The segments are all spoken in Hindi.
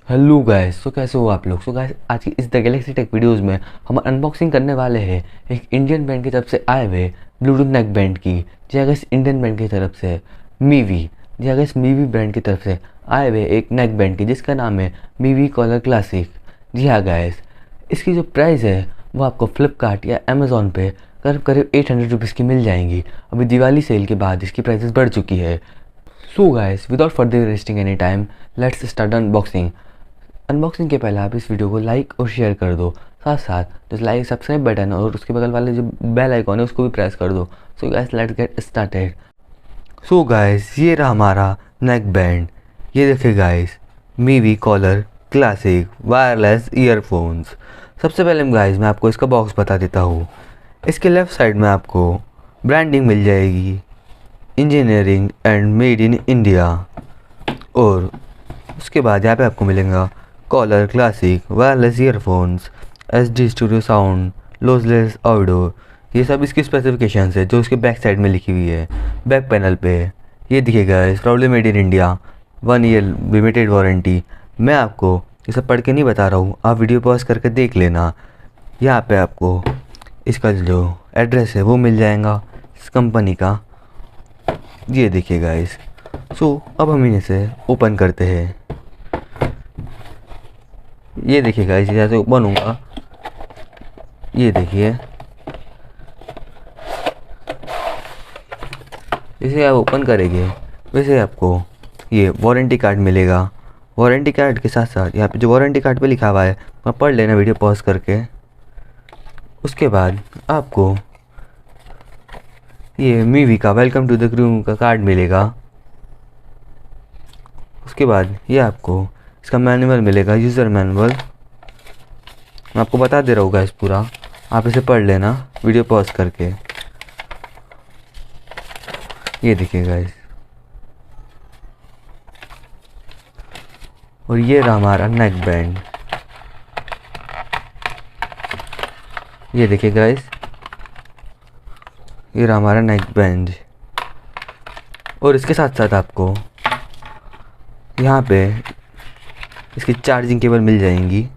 हेलो गाइस, तो कैसे हो आप लोग। सो गाइस, आज की इस द गैलेक्सी टेक वीडियोस में हम अनबॉक्सिंग करने वाले हैं एक इंडियन ब्रांड की तरफ से आए हुए ब्लूटूथ नेक बैंड की। जी हाँ गाइस, इंडियन ब्रांड की तरफ से मीवी। जी हाँ गाइस, मीवी ब्रांड की तरफ से आए हुए एक नेक बैंड की जिसका नाम है मीवी कॉलर क्लासिक। जी हाँ गाइस, इसकी जो प्राइस है वो आपको फ्लिपकार्ट या अमेज़ॉन पे करीब करीब 800 रुपीज़ की मिल जाएंगी। अभी दिवाली सेल के बाद इसकी प्राइसेस बढ़ चुकी है। So guys, without further wasting any time, let's start unboxing. Unboxing के पहले आप इस वीडियो को लाइक और शेयर कर दो। साथ साथ जो लाइक सब्सक्राइब बटन और उसके बगल वाले जो बेल आइकॉन है उसको भी प्रेस कर दो। So guys, let's get started. So guys, ये रहा हमारा नेक बैंड। ये देखिए guys, Mivi collar classic wireless earphones. सबसे पहले गाइस मैं आपको इसका बॉक्स बता देता हूँ। इसके लेफ़्ट साइड में आपको ब्रांडिंग मिल जाएगी, engineering and made in India. और उसके बाद यहाँ पे आपको मिलेगा collar classic wireless earphones, H D studio sound, lossless audio. ये सब इसकी स्पेसिफिकेशंस है जो उसके बैक साइड में लिखी हुई है। बैक पैनल पे ये दिखेगा, इस proudly made in India, 1 year limited warranty. मैं आपको ये सब पढ़ के नहीं बता रहा हूँ, आप वीडियो पॉज करके देख लेना। यहाँ पे आपको इसका जो एड्रेस है वो मिल जाएगा इस कंपनी का। ये देखिए गाइस। सो अब हम इसे ओपन करते हैं। ये देखिए गाइस, जैसे ओपन होगा, ये देखिए, जैसे आप ओपन करेंगे वैसे आपको ये वारंटी कार्ड मिलेगा। वारंटी कार्ड के साथ साथ यहाँ पे जो वारंटी कार्ड पे लिखा हुआ है वहाँ पढ़ लेना वीडियो पॉज करके। उसके बाद आपको ये मीवी का वेलकम टू द क्रू का कार्ड मिलेगा। उसके बाद ये आपको इसका मैनुअल मिलेगा, यूज़र मैनुअल। मैं आपको बता दे रहा हूँ गाइस पूरा, आप इसे पढ़ लेना वीडियो पॉज करके। ये देखिए गाइस, और ये रहा हमारा नेक बैंड। ये देखिए गाइस, ये रहा हमारा नेक बैंड। और इसके साथ साथ आपको यहाँ पे इसकी चार्जिंग केबल मिल जाएंगी।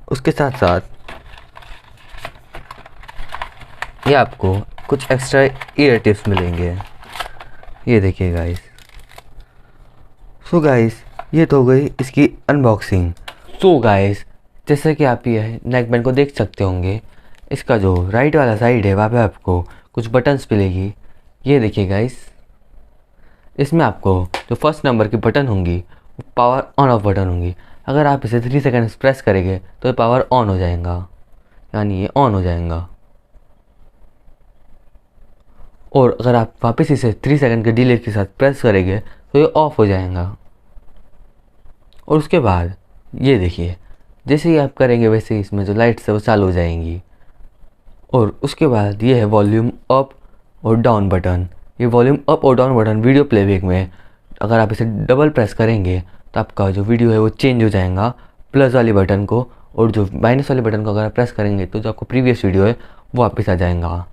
उसके साथ साथ ये आपको कुछ एक्स्ट्रा ईयर टिप्स मिलेंगे। ये देखिए गाइस। सो गाइस, ये तो हो गई इसकी अनबॉक्सिंग। सो गाइस, जैसे कि आप ये नेक बैंड को देख सकते होंगे, इसका जो राइट वाला साइड है वहाँ पे आपको कुछ बटन्स मिलेगी। ये देखिए गाइस, इसमें आपको जो फर्स्ट नंबर की बटन होंगी वो पावर ऑन ऑफ बटन होंगी। अगर आप इसे 3 सेकंड प्रेस करेंगे तो ये पावर ऑन हो जाएगा, यानी ये ऑन हो जाएगा। और अगर आप वापस इसे 3 सेकंड के डिले के साथ प्रेस करेंगे तो ये ऑफ हो जाएगा। और उसके बाद ये देखिए, जैसे ही आप करेंगे वैसे ही इसमें जो लाइट्स है वो चालू हो जाएंगी। और उसके बाद ये है वॉल्यूम अप और डाउन बटन। ये वॉल्यूम अप और डाउन बटन वीडियो प्लेबैक में अगर आप इसे डबल प्रेस करेंगे तो आपका जो वीडियो है वो चेंज हो जाएगा प्लस वाली बटन को, और जो माइनस वाले बटन को अगर आप प्रेस करेंगे तो जो आपको प्रीवियस वीडियो है वो वापस आ जाएगा।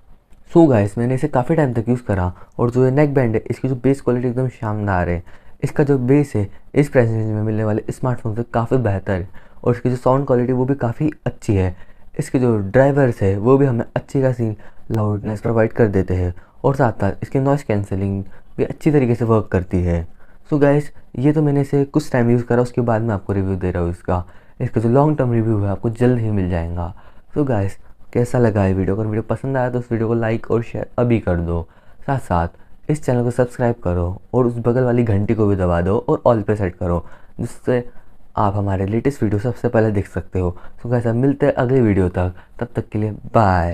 सो गाइस, मैंने इसे काफ़ी टाइम तक यूज़ करा, और जो ये नेक बैंड है इसकी जो बेस क्वालिटी एकदम शानदार है। इसका जो बेस है इस प्राइस रेंज में मिलने वाले स्मार्टफोन से काफ़ी बेहतर है, और इसकी जो साउंड क्वालिटी वो भी काफ़ी अच्छी है। इसके जो ड्राइवर्स है वो भी हमें अच्छी खासी लाउडनेस प्रोवाइड कर देते हैं, और साथ साथ इसकी नॉइस कैंसिलिंग भी अच्छी तरीके से वर्क करती है। सो गाइस, ये तो मैंने इसे कुछ टाइम यूज़ करा, उसके बाद मैं आपको रिव्यू दे रहा हूँ इसका। इसका जो लॉन्ग टर्म रिव्यू है आपको जल्द ही मिल जाएगा। सो गाइस, कैसा लगा ये वीडियो? अगर वीडियो पसंद आया तो उस वीडियो को लाइक और शेयर अभी कर दो। साथ साथ इस चैनल को सब्सक्राइब करो और उस बगल वाली घंटी को भी दबा दो और ऑल पे सेट करो, जिससे आप हमारे लेटेस्ट वीडियो सबसे पहले देख सकते हो। सो गाइस, अब मिलते हैं अगली वीडियो तक, तब तक के लिए बाय।